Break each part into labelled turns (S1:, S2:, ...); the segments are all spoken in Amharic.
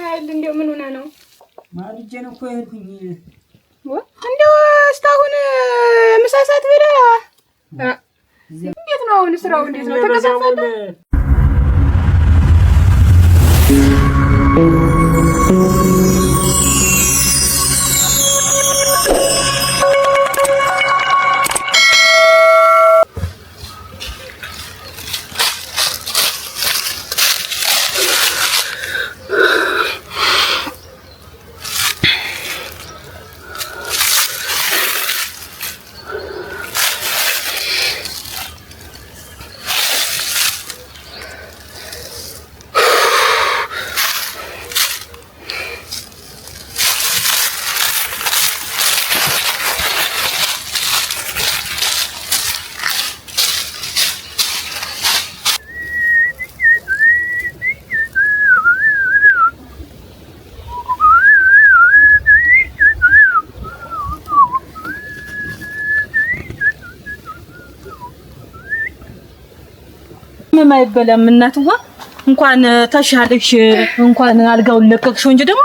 S1: አይል እንደው ምን ሆነ ነው
S2: ማርጄ ነው እኮ ያልኩኝ
S1: እንደው እስካሁን መሳሳት ብለ እንዴት ነው አሁን ስራው እንዴት ነው ተከፋፈለ
S3: ማይበላም እናትዋ እንኳን ተሻለሽ እንኳን አልጋውን ለቀቅሽው እንጂ ደግሞ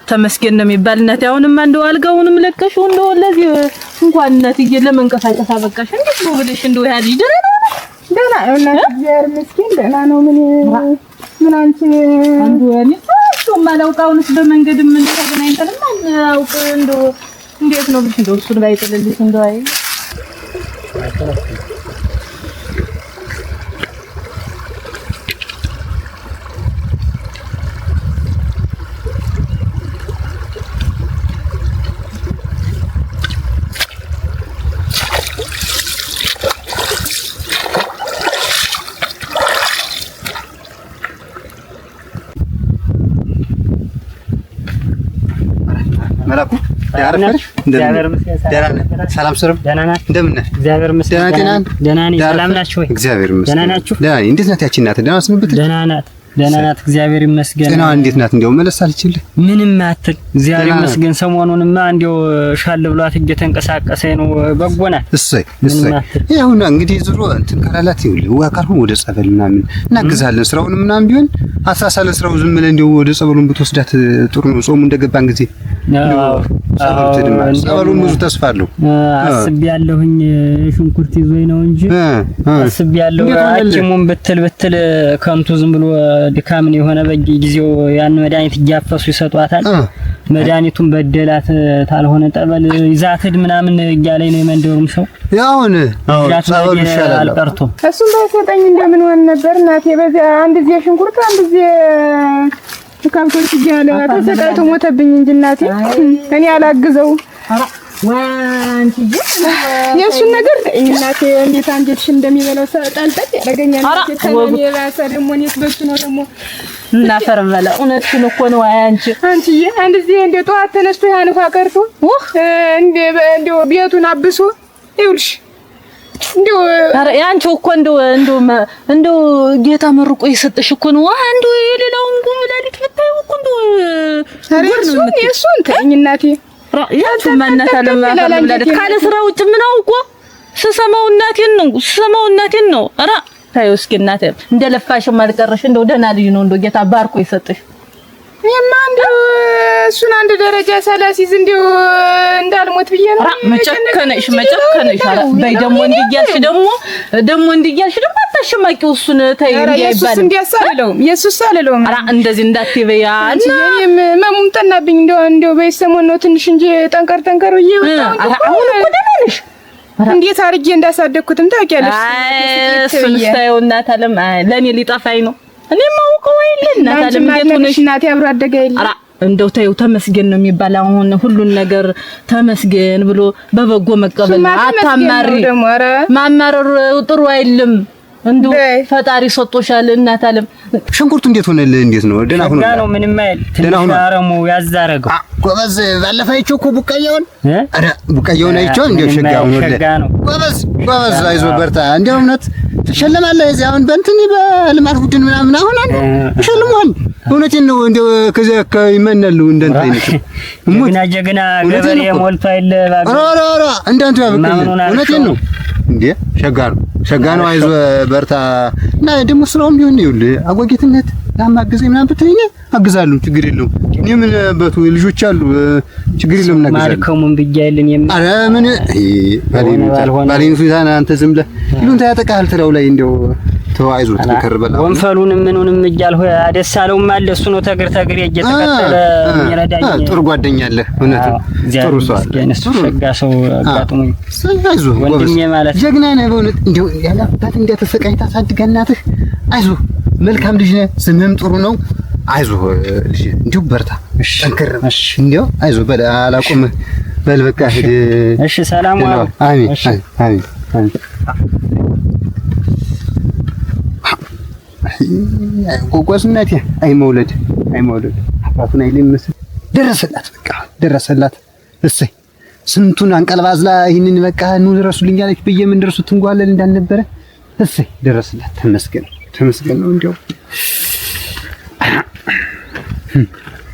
S3: ተመስገን ነው የሚባል እናት አሁንማ እንደው አልጋውንም ለቀቅሽው እንደው ለዚህ እንኳን እናትዬ ለመንቀሳቀስ አበቃሽ እንዴት ነው ብለሽ እንደው ያልሽ ደህና ነው እናት እግዚአብሔር ይመስገን ደህና ነው ምን አንቺ አንዱ ያኔ ማላውቃውንስ በመንገድ ምን ተገናኝተን ማን አውቅ እንደው እንዴት ነው ብለሽ እንደው እሱን ባይጥልልሽ እንደው አይ
S4: መላኩ ሰላም ስርም እንደምን ነህ?
S2: እግዚአብሔር ይመስገን ደህና ነኝ። ሰላም ናችሁ ወይ?
S4: እግዚአብሔር ይመስገን ደህና ናችሁ? ደህና ነኝ። እንዴት ናት ያቺ እናት? ደህና ስንብት?
S2: ደህና ናት እግዚአብሔር ይመስገን።
S4: ጤናዋ እንዴት ናት? እንደው መለስ አልችልህ?
S2: ምንም አትል እግዚአብሔር ይመስገን። ሰሞኑንማ እንደው ሻል ብሏት እየተንቀሳቀሰ ነው። በጎ ናት። እሰይ
S4: ይኸውና እንግዲህ ዙሮ እንትን ካላላት ይኸውልህ ካልሆነ ወደ ጸበል ምናምን እናግዛለን። ስራውን ምናምን ቢሆን አሳሳለ ስራው ዝም ብለህ እንደው ወደ ጸበሉን ብትወስዳት ጥሩ ነው። ጾሙ እንደገባን ጊዜ ጸበሉን ብዙ ተስፋ አለው።
S2: አስቤያለሁኝ ሽንኩርት ይዞኝ ነው እንጂ አስቤያለሁ ሐኪሙን ብትል ከንቱ ዝም ብሎ ድካም ነው የሆነ በጊዜው ያን መድኃኒት እያፈሱ ይሰጧታል። መድኃኒቱን በደላት ታልሆነ ጠበል ይዛትድ ምናምን እያለኝ ነው የመንደሩም ሰው ያውን
S4: ጸበሉ ይሻላል
S2: አልቀርቶ
S1: እሱም ባይሰጠኝ እንደምን ሆነ ነበር እናቴ። በዚያ አንድ ጊዜ ሽንኩርት አንድ ጊዜ ከብቶች እያለ ተሰቃይቶ ሞተብኝ እንጂ እናቴ እኔ አላግዘው ዋንቲዬ የሱን ነገር እናቴ እንዴት አንጀትሽ እንደሚበላው ጠልጠል ያደርገኛል። ከኔ ራስ ደግሞ እኔስ በሱ ነው ደግሞ
S3: እናፈርመለ እውነቱን እኮ ነው። አንቺዬ
S1: አንድ ጊዜ እንደ ጠዋት ተነስቶ ያን ውሃ ቀርቶ እንደ ቤቱን አብሶ ይውልሽ እንደው
S3: ያንቺ እኮ እንደው ጌታ መርቆ ይሰጥሽ እኮ ነው። እንደው የሌላውን ጉምላሊት ብታይ እኮ እንደው
S1: የሱን ተኝ እናቴ
S3: ያንቺ ማናት አለማለት ካለ ስራ ውጭ ምን አውቆ ስሰማው እናቴን ነው አራ ታየው እስኪ እናቴ እንደለፋሽም አልቀረሽ እንደው ደህና ልጅ ነው እንደው ጌታ ባርኮ ይሰጥሽ።
S1: እኔማ እንደው እሱን አንድ ደረጃ ሳላሲዝ እንደው እንዳልሞት ብዬ ነው።
S3: መጨከነሽ አራ በይ ደግሞ እንዲያልሽ ደግሞ አታሽማቂው እሱን ተይ እንዲያይባል
S1: የሱስ አልለውም
S3: አራ እንደዚህ እንዳትበያ
S1: እና መሙም ጠናብኝ እንደው በይሰሞን ነው ትንሽ እንጂ ጠንከር ይወጣው
S3: አሁን እኮ ደህና ነሽ።
S1: እንዴት አርጌ እንዳሳደግኩትም ታውቂያለሽ።
S3: እሱን ስታየው እናት አለም ለኔ ሊጠፋኝ ነው። እኔማ አውቀው አይደል እናት አለም እንዴት ሆነሽ
S1: እናቴ አብሮ አደጋ አይደል
S3: አራ እንደው ተይው ተመስገን ነው የሚባል። አሁን ሁሉን ነገር ተመስገን ብሎ በበጎ መቀበል አታማሪ ማማረር ጥሩ አይልም። እንደው ፈጣሪ ሰጥቶሻል እናት አለም።
S4: ሽንኩርቱ እንዴት ሆነልህ? እንዴት ነው? ደህና ሆነ
S2: ነው ምንም አይል ተናረሙ ያዛረገው
S4: ጎበዝ ባለፈው እኮ ቡቃያውን አረ ቡቃያውን አይቼው እንደው ሸጋው ነው ጎበዝ አይዞህ በርታ። እንደው እውነት ትሸለማለህ። እዚህ አሁን በእንትን በልማት ቡድን ምናምን አሁን አንዱ ይሸልሙሃል። እውነቴን ነው። እንደው ከዚያ ከይመናሉ እንደንተ አይነት
S2: ጀግና ገበሬ ሞልቶ አይደል ባብ
S4: ኧረ እንዳንተ ያበቀኝ እውነቴን ነው። እንዴ ሸጋ ነው አይዞህ በርታ እና ደግሞ ስራውም ቢሆን ይኸውልህ አጓጌትነት ላማግዘኝ ምናምን ብትለኝ አግዛለሁ ችግር የለውም እኔ ምን በቱ ልጆች አሉ ችግር የለውም እናግዛለን
S2: ማርከሙን ብያይልን
S4: ኧረ ምን ባሌን ፊታና አንተ ዝም ብለህ ይሉን ታያጠቃል ትለው ላይ እንደው ተዋይዞ ተከርበላ
S2: ወንፈሉንም ምኑንም እያልሁ አደሳለውም አለ እሱ ነው ተግር እየተከተለ የሚረዳኝ
S4: ጥሩ ጓደኛ አለ እውነት ጥሩ ሰው አለ
S2: እሱ ሸጋ ሰው አጋጥሞኝ
S4: አይዞህ
S2: ወንድሜ ማለት
S4: ጀግና ነህ በእውነት እንደው ያላባት እንደተሰቃይ ታሳድገህ እናትህ አይዞህ መልካም ልጅ ነህ ስምህም ጥሩ ነው አይዞህ ልጅ እንደው በርታ ጠንክር እንደው አይዞህ በል አላቆምህ በል በቃ ሂድ
S2: እሺ ሰላም ዋል
S4: አሜን አሜን ጎጎስነቴ አይ መውለድ አባቱን አይልም መስል ደረሰላት እሰይ ስንቱን አንቀልባዝላ ይሄንን በቃ ኑ ድረሱልኝ አለች በየምን ድረሱ ትንጓለል እንዳልነበረ እሰይ ደረሰላት ተመስገን ነው እንዴው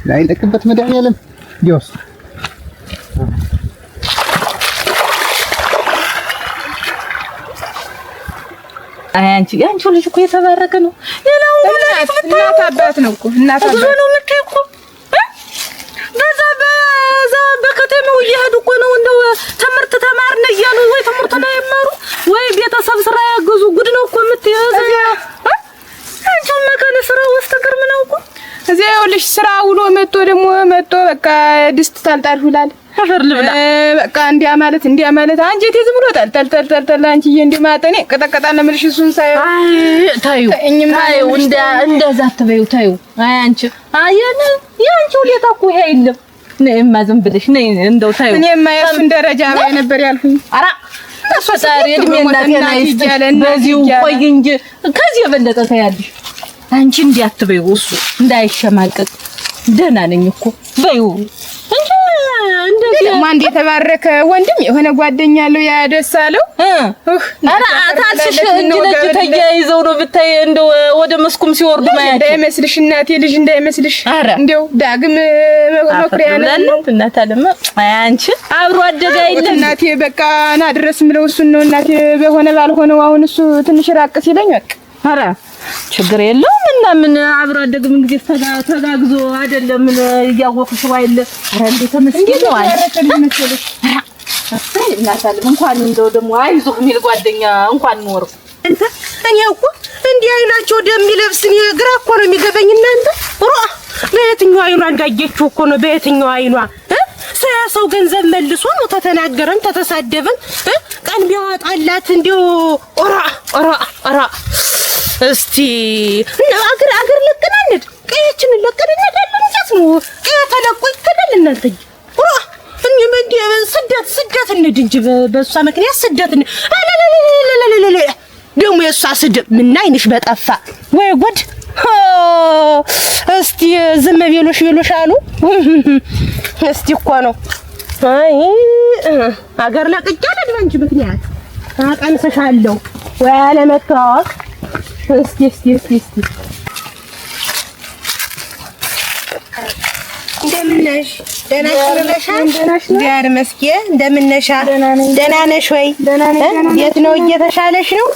S4: ላይ ለቅበት መድኃኒዓለም ዲዮስ
S3: አንቺ ልጅ እኮ የተባረከ ነው። ሌላው
S1: እናት አባት ነው እኮ እናት አባት
S3: ነው የምትይኩ በዛ በከተማው እየሄዱ እኮ ነው እንደው ትምህርት ተማርነ እያሉ ወይ ትምህርት ላይ ይማሩ ወይ ቤተሰብ ስራ ያገዙ ጉድ ነው እኮ የምትይዘ አንቺ መካነ ስራ ውስጥ ግርም ነው እኮ
S1: እዚያ ይኸውልሽ ስራ ውሎ መጥቶ በቃ ድስት ታልጣል ይላል አፈር ልብላ በቃ እንዲያ ማለት አንጀቴ ዝም ብሎ ተልተል አንቺዬ እንደማጠኔ ቀጠቀጣና መልሽ እሱን ሳይ
S3: ታዩ እንደዛ አትበይው ታዩ አንቺ ያንቺ ሁኔታ እኮ ይሄ አይደለም ነይማ ዝም ብለሽ ነይ እንደው ታዩ
S1: እኔማ የእሱን ደረጃ ባይ ነበር ያልኩኝ ኧረ
S3: ፈጣሪ እድሜና ጤና ይስጥሽ በዚሁ ቆይ እንጂ ከዚህ የበለጠ ታያለሽ አንቺ እንዲህ አትበይው እሱ እንዳይሸማቀቅ ደህና ነኝ እኮ በይው እንጂ እንደዚህ
S1: ማን የተባረከ ወንድም የሆነ ጓደኛ ያለው ያደሳለው
S3: አራ አታልሽ እንጂ ተያይዘው ነው ብታይ እንደው ወደ መስኩም ሲወርዱ ማያት
S1: እንዳይመስልሽ እናቴ ልጅ እንዳይመስልሽ እንደው ዳግም መኩሪያ ነው
S3: እናት አለማ አንቺ አብሮ አደጋ አይደለም
S1: እናቴ በቃ ና ድረስ ምለው እሱን ነው እናቴ በሆነ ባልሆነው አሁን እሱ ትንሽ ራቅ ሲለኝ በቃ
S3: አራ ችግር የለውም እና ምን አብሮ አደግ ምን ጊዜ ተጋግዞ አይደለም ምን ያወቅሽ አይደል አረ እንዴ ተመስገን ነው አይደል እናታለ እንኳን እንደው ደግሞ አይዞህ የሚል ጓደኛ እንኳን ኖር እንተ እኔ እኮ እንዲህ አይናቸው ደም ይለብስኝ ግራ እኮ ነው የሚገበኝ እናንተ በየትኛው አይኗ እንዳየችው እኮ ነው በየትኛው አይኗ ሰው ገንዘብ መልሶ ነው ተተናገረን ተተሳደበን ቀን ቢያወጣላት እንዲው ኦራ እስቲ አገር ለቀናንድ ቀያችን ለቀናንድ አለንጀት ነው ቀያተለቆ ይከደል እናንተ እኔ መንዲ ስደት እንድ እንጂ በሷ ምክንያት ስደት ደሞ የሷ ስደት ምን አይንሽ በጠፋ ወይ ጉድ እስቲ ዝም ቤሎሽ አሉ እስቲ እኮ ነው አይ አገር ለቅቄ አንቺ ምክንያት አቀንሰሻለሁ ወይ አለመታወቅ እስቲ እንደምነሽ ደህና ነሽ ጋር መስኪያ እንደምነሽ ደህና ነሽ ወይ የት ነው እየተሻለሽ ነው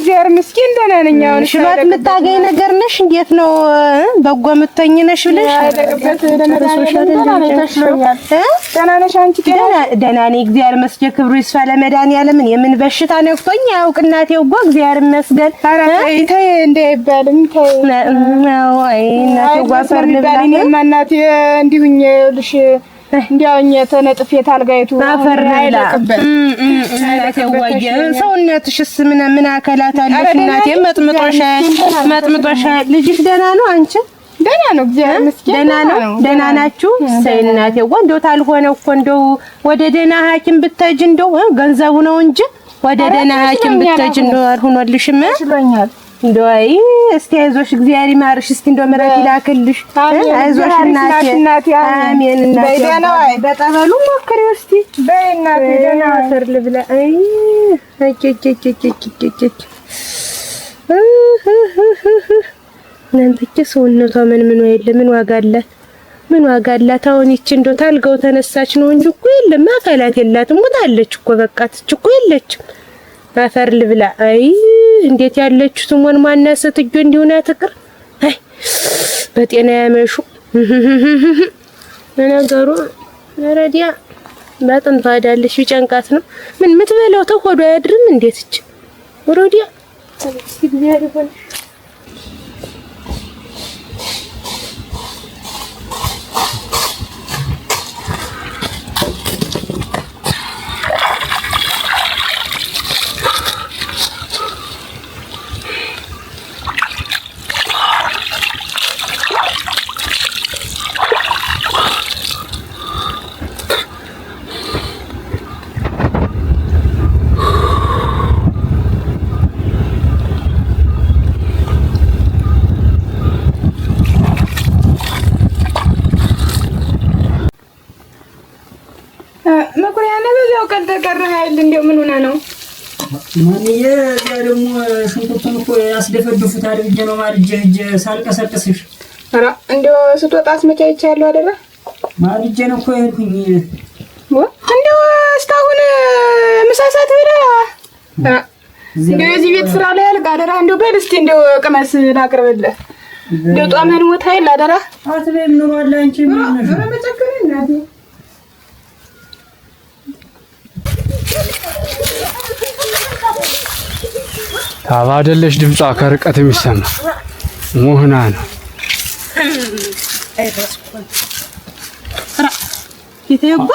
S1: ጋር መስኪን ደህና ነኝ አሁን
S3: ሽሎት የምታገኝ ነገር ነሽ እንዴት ነው በጎ የምትሆኝ ነሽ ብለሽ
S1: ደህና ነሽ አንቺ
S3: ደህና ነኝ እግዚአብሔር ይመስገን ክብሩ ይስፋ ለመድኃኒዓለም የምን በሽታ ነክቶኝ ያውቅ እናቴ ወጎ እግዚአብሔር ይመስገን
S1: ኧረ ተይ እንዳይባልም ተይ
S3: ነው አይ እናቴ ዋፈር ልባልኝ
S1: እናቴ እንዲሁኝ ልሽ እንዲያውኝ ተነጥፌ ታልጋይቱ
S3: አፈር አይለቅበት እናቴ ወየ ሰውነትሽስ ምን አካላት አለሽ እናቴ መጥምጦሻል ልጅሽ ደህና ነው አንቺ
S1: ደህና ነው እግዚአብሔር ይመስገን
S3: ደህና ናችሁ ሰይ እናቴ ወንዶት አልሆነ እኮ እንደው ወደ ደህና ሐኪም ብትሄጂ እንደው ገንዘቡ ነው እንጂ ወደ ደህና ሐኪም ብትሄጂ እንደው አልሆነልሽም
S1: ይችላል
S3: እንደው አይ እስቲ አይዞሽ እግዚአብሔር ይማርሽ እስቲ እንደው ምሕረት ይላክልሽ አይዞሽ እናቴ አሜን እናቴ
S1: ደህና ወይ
S3: በጠበሉ ሞክሪ እስቲ
S1: በእናቴ ደህና
S3: አፈር ልብላ አይ እናንተቼ ሰውነቷ ምን አይደለ ምን ዋጋ አላት አሁን ይቺ እንደው ታልጋው ተነሳች ነው እንጂ እኮ የለም አካላት የላትም ሞታለች እኮ በቃ ትች እኮ የለችም
S1: አፈር ልብላ። አይ እንዴት ያለችው ስሞን ማናሰት እጆ እንዲሆነ ትቅር። አይ በጤና ያመሹ ነገሩ ረዲያ ባጥንቷ ዳለሽ ቢጨንቃት ነው ምን ምትበላው ተቆዶ አያድርም። እንዴት እቺ ረዲያ እግዚአብሔር ይሁን። እንደው ምን ሆነ ነው
S2: ማንዬ? ያ ደግሞ ሽንኩርቱን እኮ ያስደፈድፉታል ብዬ ነው ማልጄ እጄ ሳልቀሰቅስሽ።
S1: ኧረ እንደው ስትወጣ አስመቻችቻለሁ አይደለ?
S2: ማልጄ ነው እኮ ያልኩኝ።
S1: እንደው እስካሁን ምሳሳት ብለ እንደው እዚህ ቤት ስራ ላይ ያልቅ አደራ። እንደው በል እስኪ እንደው ቅመስ ላቅርብልህ። እንደው ጧመን ሞት ኃይል አደራ
S2: አትበይም ኑሮ አለ አንቺ ምን ነሽ?
S1: ኧረ መጨከን እናቴ
S5: ታባ አይደለሽ ድምጿ ከርቀት የሚሰማ ሙህና ነው።
S1: ይተይባ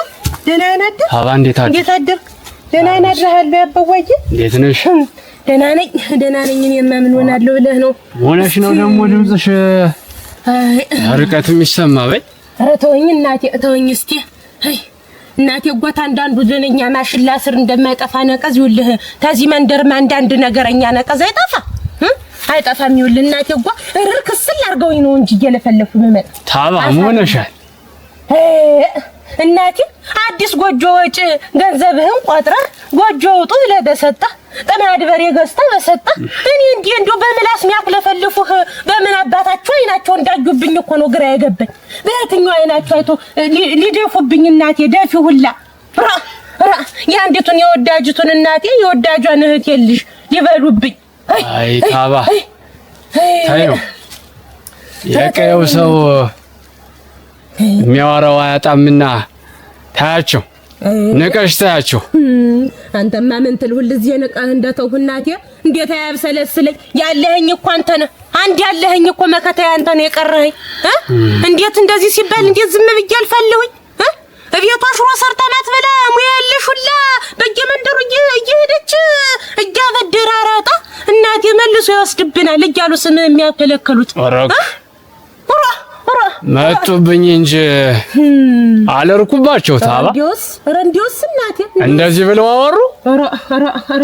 S1: ደህና ነህ?
S5: ታባ እንዴት
S1: አደርክ? ደህና ነህ? ያበዋዬ እንዴት
S5: ነሽ?
S1: ደህና ነኝ። እኔማ ምን ሆናለሁ ብለህ ነው?
S5: ሆነሽ ነው ደግሞ ድምፅሽ ከርቀት የሚሰማ በይ።
S1: ኧረ ተወኝ እናቴ ተወኝ እስቲ። አይ እናቴ ጓታ አንዳንዱ ዘነኛ ማሽላ ስር እንደማይጠፋ ነቀዝ ይውልህ። ታዚህ መንደርማ አንዳንድ ነገረኛ ነቀዝ አይጠፋም ይውልህ። እናቴ ጓ እርክስል አድርገውኝ ነው እንጂ እየለፈለፉ መመጣ
S5: ታባ ሆነሻል።
S1: እናቴ አዲስ ጎጆ ወጪ ገንዘብህን ቆጥረህ ጎጆ ውጡ ብለህ በሰጠህ ጥማድ በሬ ገዝተህ በሰጠህ እኔ እንደው በምላስ የሚያክለፈልፉህ በምን አባታቸው አይናቸው እንዳጁብኝ እኮ ነው ግራ የገባኝ። በየትኛው አይናቸው አይቶ ሊደፉብኝ እናቴ ደፊ ሁላ የአንዲቱን የወዳጅቱን እናቴ የወዳጇን እህት የልሽ ሊበሉብኝ።
S5: አይ ታባ ታዩ የቀየው ሰው የሚያወራው አያጣምና ታያቸው ንቀሽ ታያቸው።
S1: አንተማ ምን ትልሁል እዚህ የነቃህ እንደተው እናቴ እንዴት ያብሰለስለኝ። ያለህኝ እኮ አንተ ነህ። አንድ ያለህኝ እኮ መከታዬ አንተ ነህ የቀረኸኝ። እንዴት እንደዚህ ሲባል እንዴት ዝም ብዬ አልፈልሁኝ? እቤቷ ሽሮ ሰርታ ማትበላ ሙያ የለሽ ሁላ በየመንደሩ እየሄደች እያበደረ አራጣ እናቴ መልሶ ይወስድብናል እያሉ ስም የሚያከለክሉት
S5: መጡብኝ እንጂ አለርኩባቸው። ታባ
S1: ረንዲዮስ እናቴ
S5: እንደዚህ ብለው አወሩ።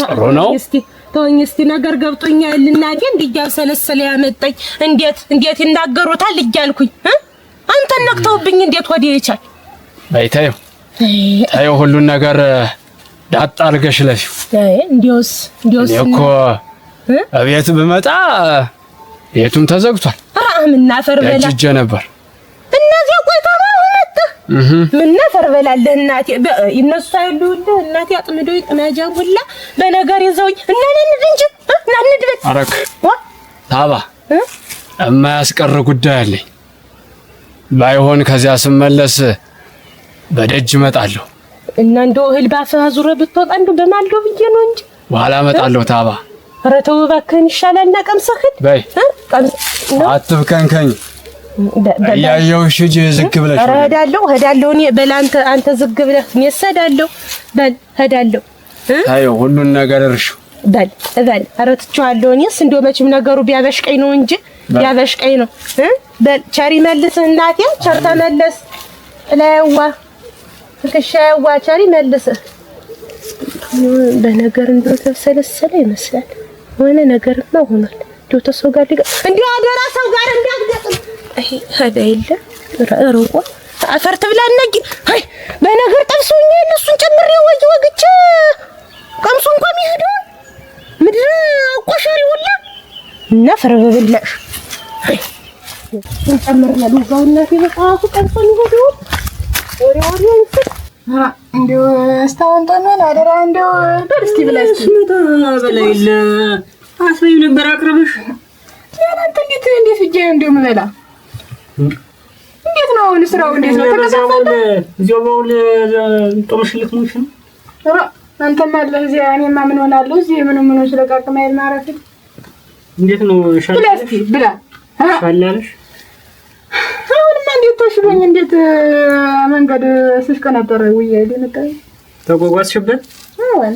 S5: ጥሩ ነው።
S1: እስቲ ተወኝ እስቲ ነገር ገብቶኛል እናቴ እንዲያብሰለሰለ ያመጣኝ እንዴት ይናገሩታል እያልኩኝ አንተ ነክተውብኝ እንዴት ወዴ ይቻል
S5: ታዩ ሁሉን ነገር ዳጣ አርገሽ ለፊው።
S1: እንዲዮስ
S5: እኮ አቤት ብመጣ ቤቱም ተዘግቷል።
S1: ምና ፈርበላ
S5: እጅ ነበር
S1: እናቴ ቆይታ ነው መጣ ምና ፈርበላልህ እናቴ እነሱ አይሉልህ እናቴ አጥምደው ይጥናጃ ሁላ በነገር ይዘውኝ እናንንድ እንጂ እናንድበት
S5: አረክ ታባ የማያስቀር ጉዳይ አለኝ። ባይሆን ከዚያ ስመለስ በደጅ እመጣለሁ
S1: እና እንደው እህል ባፈህ ዙረ ብትወጣ እንደው በማልዶ ብዬ ነው እንጂ
S5: በኋላ እመጣለሁ። ታባ
S1: ኧረ ተው እባክህን ይሻላልና ቀምሰህ በይ
S5: አትብከንከኝ። ያየውሽ እጅ ዝግ ብለሽ
S1: እሄዳለሁ እኔ በላንተ አንተ ዝግ ብለህ እኔ እሰዳለሁ። በል እሄዳለሁ።
S5: አይ ሁሉን ነገር እርሹ
S1: በል ኧረ ትቼዋለሁ። እኔስ እንደው መቼም ነገሩ ቢያበሽቀኝ ነው እንጂ ቢያበሽቀኝ ነው። በል ቸሪ መልስ እናቴ ቸር ተመለስ ለያዋ ከሻያዋ ቸሪ መልስ። በነገር እንደው ተሰለሰለ ይመስላል ሆነ ነገርማ ሆኗል። እንደው ተሰው ጋር እንደው አደራ ሰው ጋር እንዳትገጥም። አይ ሀዳ የለ ረሮቆ አፈር ትብላነኝ። አይ በነገር ጠብሶኛል እሱን ጨምሬ ወግቼ ቀምሱ እንኳን ይሄዱ ምድር ቆሸሪ ሁላ ነፈር በብላሽ አይ ጨምርና ልዛውና ይበቃው ቀምሱ ይሄዱ ወሬ እንደው እስታወንጦ ነው አደራ እንደው በርስቲ ብለስቲ
S2: ስመጣ በላይለ አስበይ ነበር አቅርብሽ
S1: ያንተ እንዴት እጄ እንደው ምበላ እንዴት ነው አሁን ስራው እንዴት ነው ተከሳፈለ
S2: እዚያው በውል ጦምሽልክ ሙሽ ነው
S1: አንተማ አለ እዚያ እኔማ ምን ሆናለሁ እዚህ ምን ስለቃቀማ ይል ማረፍ
S2: እንዴት ነው
S1: ብለስቲ ብላ
S2: ሻላለሽ
S1: አሁንማ እንዴት ተሽሎኝ እንዴት መንገድ ስሽከነበረ ውዬ ልመጣ
S2: ተጓጓዝሽበት
S1: አሁን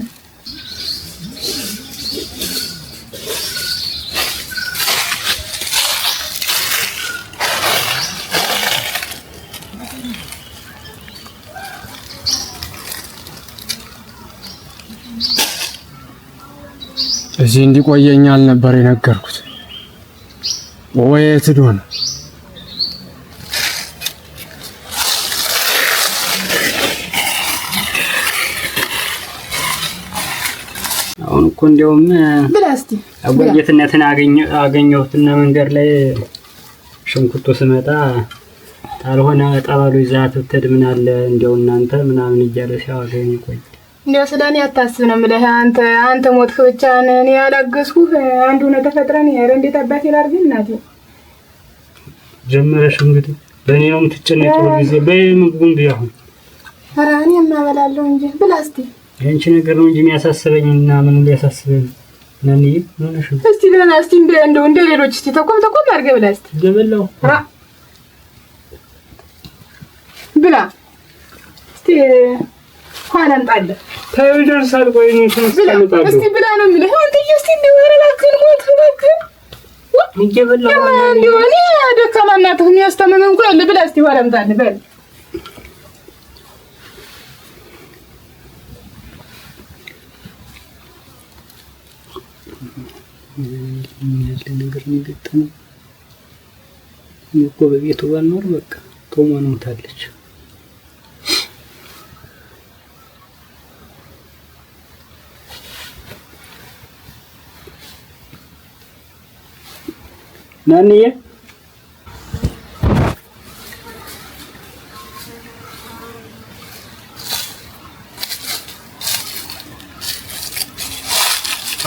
S5: እዚህ እንዲቆየኝ አልነበር የነገርኩት ወይት ዶን
S2: አሁን እኮ እንደውም
S1: ብላስቲ
S2: አጓየትነትን አገኘሁትና መንገድ ላይ ሽንኩርቱ ስመጣ ታልሆነ ጠባሉ ይዛት ወተድ ምን አለ እንደው እናንተ ምናምን እያለ ሲያወገኝ ቆይ
S1: እንደው ስለኔ አታስብ ነው የምልህ አንተ ሞትክ ብቻ እኔ ያላገስኩህ አንዱ ነው ተፈጥረን ያረ እንዴት አባቴ ላርግ እናቴ
S2: ጀመረሽ እንግዲህ በእኔ ነው የምትጨነቂው ጊዜ በምግቡም ቢሆን
S1: ኧረ እኔማ እበላለሁ እንጂ ብላስቲ
S2: አንቺ ነገር ነው እንጂ የሚያሳስበኝና ምን ሊያሳስበኝ ነኝ ምንሽ
S1: እስቲ ለና እስቲ እንደው እንደ ሌሎች እስቲ ተቆም አድርገህ ብላስቲ
S2: ገበላው
S1: ብላ እስቲ ኋላም ጣለ
S2: ታዩ ደርሳል ቆይ ነው ተስቀምጣለሁ
S1: እስቲ ብላ ነው የሚለው አንተ እስቲ እንደው ወረላከን ሞት
S2: ይገበላው
S1: እንደው እኔ ደካማ እናትህ የሚያስተምም እንኳን አለ ብላ እስቲ ኋላም ጣለ በል
S2: ነገር ነው እኮ በቤቱ ባልኖር በቃ ቶማ ነው ታለች ናንዬ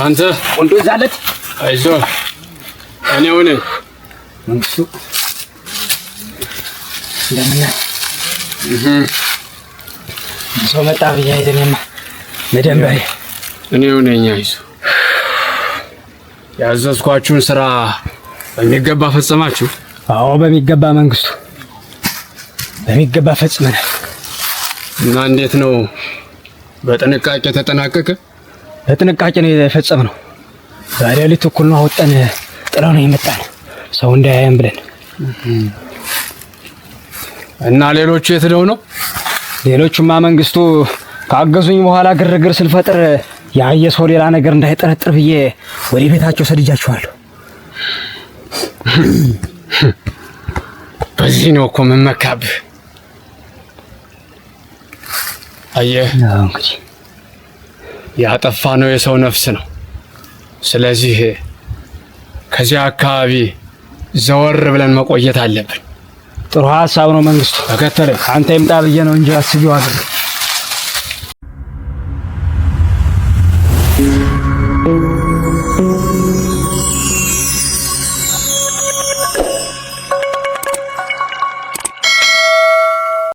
S5: አንተ
S4: ወንዶ ዛለት
S5: አይዞህ እኔው ነኝ
S4: መንግስቱ እንደምን ሰው መጣ ብዬ አይደለም መደንበሬ
S5: እኔው ነኝ አይዞህ ያዘዝኳችሁን ስራ በሚገባ ፈጸማችሁ
S4: አዎ በሚገባ መንግስቱ በሚገባ ፈጽመናል
S5: እና እንዴት ነው በጥንቃቄ ተጠናቀቀ
S4: በጥንቃቄ ነው የፈጸምነው ዛሬ ሌሊት እኩል ነው አወጣን ጥላው ነው የመጣን ሰው እንዳያየን ብለን
S5: እና ሌሎቹ የት ሄደው ነው
S4: ሌሎቹማ መንግስቱ ካገዙኝ በኋላ ግርግር ስልፈጥር ያየ ሰው ሌላ ነገር እንዳይጠረጥር ብዬ ወደ ቤታቸው ሰድጃቸዋለሁ
S5: በዚህ ነው እኮ መመካብህ አየህ
S4: እንግዲህ
S5: ያጠፋ ነው የሰው ነፍስ ነው ስለዚህ ከዚያ አካባቢ ዘወር ብለን መቆየት አለብን
S4: ጥሩ ሐሳብ ነው መንግስቱ
S5: ተከተለ
S4: አንተ ይምጣ ብዬ ነው እንጂ አስቢው አይደል